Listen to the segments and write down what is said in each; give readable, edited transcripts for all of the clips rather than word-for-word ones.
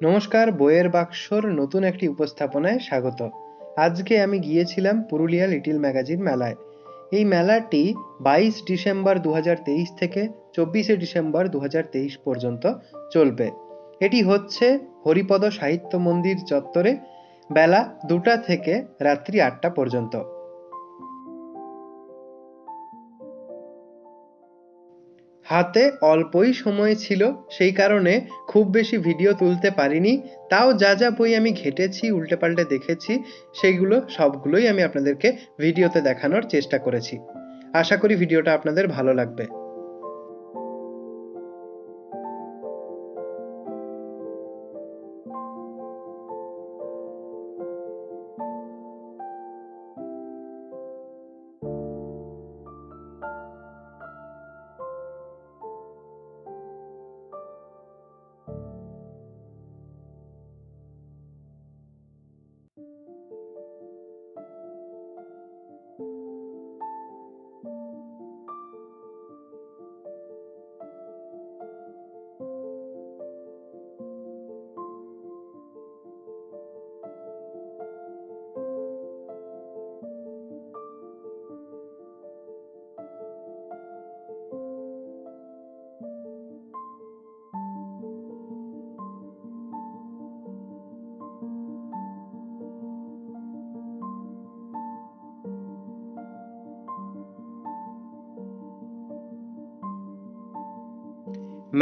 নমস্কার, বইয়ের বাক্সর নতুন একটি উপস্থাপনায় স্বাগত। আজকে আমি গিয়েছিলাম পুরুলিয়া লিটল ম্যাগাজিন মেলায়। এই মেলাটি 22 ডিসেম্বর 2023 থেকে 24 ডিসেম্বর 2023 পর্যন্ত চলবে। এটি হচ্ছে হরিপদ সাহিত্য মন্দির চত্বরে বেলা 2টা থেকে রাত্রি 8টা পর্যন্ত। হাতে অল্পই সময় ছিল, সেই কারণে খুব বেশি ভিডিও তুলতে পারিনি। তাও যা যা বই আমি ঘেঁটেছি, উল্টে পাল্টে দেখেছি, সেইগুলো সবগুলোই আমি আপনাদেরকে ভিডিওতে দেখানোর চেষ্টা করেছি। আশা করি ভিডিওটা আপনাদের ভালো লাগবে।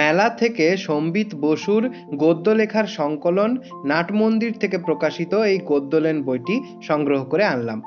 মেলা থেকে সম্বিত বসুর গদ্য লেখার সংকলন নাটমন্দির থেকে প্রকাশিত এই গদ্যলেন বইটি সংগ্রহ করে আনলাম।